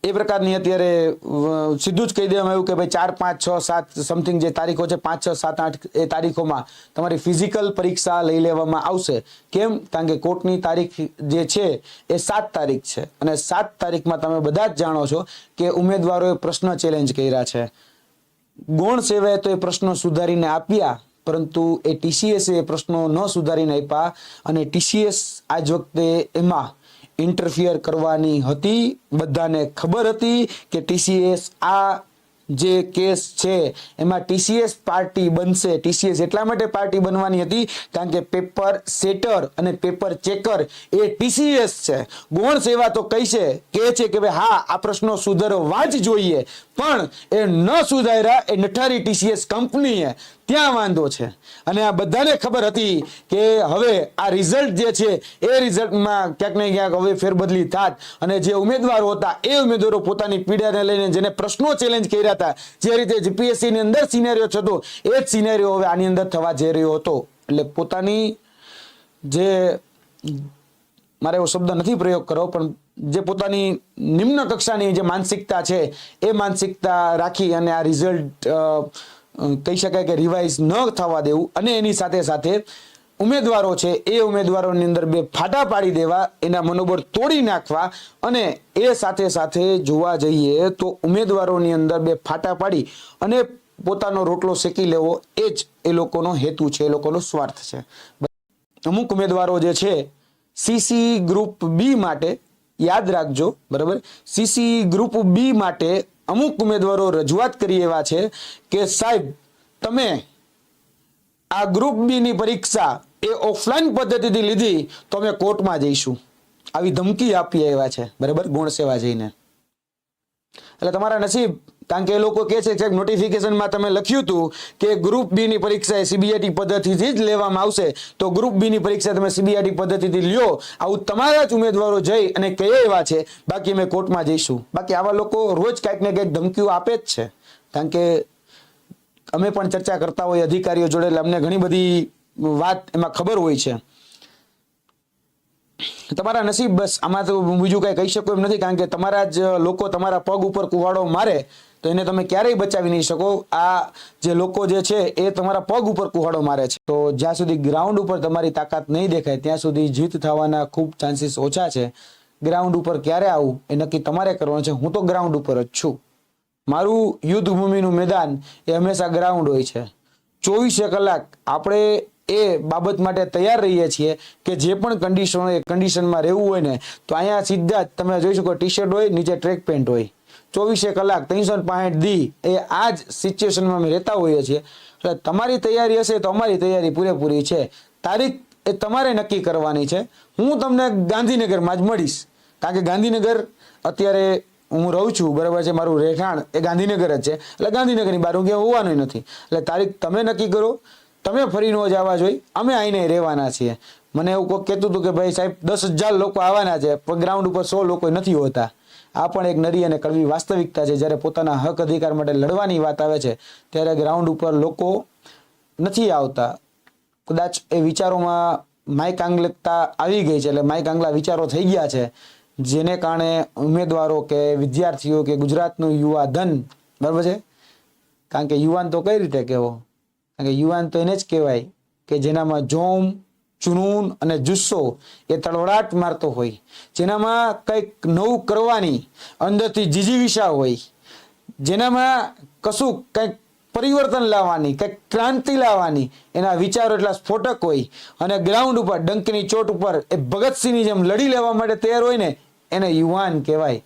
એ પ્રકારની અત્યારે સીધું જ કહી દેવામાં આવ્યું કે ભાઈ 4, 5, 6, 7 સમથિંગ જે તારીખો છે 5, 6, 7, 8 એ તારીખોમાં તમારી ફિઝિકલ પરીક્ષા લઈ લેવામાં આવશે. કેમ? કારણ કે કોર્ટની તારીખ જે છે એ 7 તારીખ છે અને 7 તારીખમાં તમે બધા જ જાણો છો કે ઉમેદવારોએ પ્રશ્ન ચેલેન્જ કર્યા છે. ગૌણ સેવાએ તો એ પ્રશ્નો સુધારીને આપ્યા, પરંતુ એ ટીસીએસે એ પ્રશ્નો ન સુધારીને આપ્યા અને ટીસીએસ આજ વખતે એમાં ઇન્ટરફિયર કરવાની હતી. બધાને ખબર હતી કે ટીસીએસ આ જે કેસ છે એમાં ટીસીએસ પાર્ટી બનશે. ટીસીએસ એટલા માટે પાર્ટી બનવાની હતી કારણ કે પેપર સેટર અને પેપર ચેકર એ ટીસીએસ છે. ગૌણ સેવા તો કહે છે કે ભાઈ હા આ પ્રશ્નો સુધારવા જ જોઈએ, પણ એ ન સુધાર્યા એ નઠારી ટીસીએસ કંપનીએ, ત્યાં વાંધો છે. અને આ બધાને ખબર હતી કે હવે આ રિઝલ્ટ જે છે એ રિઝલ્ટમાં ક્યાંક ને ક્યાંક હવે ફેરબદલી થાત અને જે ઉમેદવારો હતા એ ઉમેદવારો પોતાની પીડાને લઈને જેને પ્રશ્નો ચેલેન્જ કર્યા હતા, જે રીતે જીપીએસસી ની અંદર સિનેરિયો થતો એ જ સિનેરિયો હવે આની અંદર થવા જઈ રહ્યો હતો. એટલે પોતાની જે, મારે એવો શબ્દ નથી પ્રયોગ કરવો, પણ જે પોતાની નિમ્ન કક્ષાની જે માનસિકતા છે એ માનસિકતા રાખી અને આ રિઝલ્ટ કહી શકાય કે રિવાઇઝ ન થવા દેવું અને એની સાથે સાથે ઉમેદવારો છે એ ઉમેદવારોની અંદર બે ફાટા પાડી દેવા, એના મનોબળ તોડી નાખવા અને એ સાથે સાથે જોવા જઈએ તો ઉમેદવારોની અંદર બે ફાટા પાડી અને પોતાનો રોટલો શેકી લેવો એ જ એ લોકોનો હેતુ છે, એ લોકોનો સ્વાર્થ છે. અમુક ઉમેદવારો જે છે સીસી ગ્રુપ બી માટે યાદ રાખજો, બરાબર, સીસી ગ્રુપ બી માટે અમુક ઉમેદવારો રજૂઆત કરી એવા છે કે સાહેબ તમે આ ગ્રુપ બી ની પરીક્ષા એ ઓફલાઈન પદ્ધતિથી લીધી તો અમે કોર્ટમાં જઈશું, આવી ધમકી આપી આવ્યા છે, બરાબર, ગૌણ સેવા જઈને. એટલે તમારા નસીબ, કારણ કે એ લોકો કહે છે કે નોટિફિકેશનમાં તમે લખ્યું હતું કે ગ્રુપ બી ની પરીક્ષા એ સીબીઆઈટી પદ્ધતિથી જ લેવામાં આવશે, તો ગ્રુપ બી ની પરીક્ષા તમે સીબીઆઈટી પદ્ધતિથી લ્યો, આવું તમારા જ ઉમેદવારો જઈ અને કહે એવા છે, બાકી અમે કોર્ટમાં જઈશું. બાકી આવા લોકો રોજ કંઈક ને કંઈક ધમકીઓ આપે જ છે, કારણ કે અમે પણ ચર્ચા કરતા હોય અધિકારીઓ જોડે, એટલે અમને ઘણી બધી વાત એમાં ખબર હોય છે. તમારા નસીબ, બસ આમાં તો બીજું કઈ કહી શકું એમ નથી, કારણ કે તમારા જ લોકો તમારા પગ ઉપર કુવાડો મારે તો એને તમે ક્યારેય બચાવી નહીં શકો. આ જે લોકો જે છે એ તમારા પગ ઉપર કુહાડો મારે છે, તો જ્યાં સુધી ગ્રાઉન્ડ ઉપર તમારી તાકાત નહીં દેખાય ત્યાં સુધી જીત થવાના ખૂબ ચાન્સીસ ઓછા છે. ગ્રાઉન્ડ ઉપર ક્યારે આવું એ નક્કી તમારે કરવાનું છે. હું તો ગ્રાઉન્ડ ઉપર જ છું. મારું યુદ્ધ ભૂમિનું મેદાન એ હંમેશા ગ્રાઉન્ડ હોય છે. 24 કલાક આપણે એ બાબત માટે તૈયાર રહીએ છીએ કે જે પણ કન્ડિશન હોય એ કન્ડિશનમાં રહેવું હોય ને તો અહીંયા સીધા જ તમે જોઈ શકો ટી શર્ટ હોય, નીચે ટ્રેક પેન્ટ હોય, 24 કલાક 365 દી એ આ જ સિચ્યુએશનમાં અમે રહેતા હોઈએ છીએ. એટલે તમારી તૈયારી હશે તો અમારી તૈયારી પૂરેપૂરી છે. તારીખ એ તમારે નક્કી કરવાની છે. હું તમને ગાંધીનગરમાં જ મળીશ, કારણ કે ગાંધીનગર અત્યારે હું રહું છું, બરાબર છે, મારું રહેઠાણ એ ગાંધીનગર જ છે, એટલે ગાંધીનગરની બહાર હું ક્યાં હોવાનું નથી. એટલે તારીખ તમે નક્કી કરો, તમે ફરી ન જવા જોઈએ, અમે આવીને રહેવાના છીએ. મને એવું કોઈ કહેતું હતું કે ભાઈ સાહેબ 10,000 લોકો આવવાના છે, પણ ગ્રાઉન્ડ ઉપર 100 લોકો નથી હોતા. આ પણ એક નરી અને કડવી વાસ્તવિકતા છે. જ્યારે પોતાના હક અધિકાર માટે લડવાની વાત આવે છે ત્યારે ગ્રાઉન્ડ ઉપર લોકો નથી આવતા. કદાચ એ વિચારોમાં માયકાંગલતા આવી ગઈ છે, એટલે માયકાંગલા વિચારો થઈ ગયા છે, જેને કારણે ઉમેદવારો કે વિદ્યાર્થીઓ કે ગુજરાતનું યુવા ધન, બરાબર છે, કારણ કે યુવાન તો કઈ રીતે કહેવો, કારણ કે યુવાન તો એને જ કહેવાય કે જેનામાં જોમ, જુનૂન અને જુસ્સો એ તળવડાટ મારતો હોય, જેનામાં કંઈક નવું કરવાની અંદરથી જીજીવિષા હોય, જેનામાં કશું કંઈક પરિવર્તન લાવવાની, કંઈક ક્રાંતિ લાવવાની એના વિચારો એટલા સ્ફોટક હોય અને ગ્રાઉન્ડ ઉપર ડંકની ચોટ ઉપર એ ભગતસિંહની જેમ લડી લેવા માટે તૈયાર હોય ને એને યુવાન કહેવાય.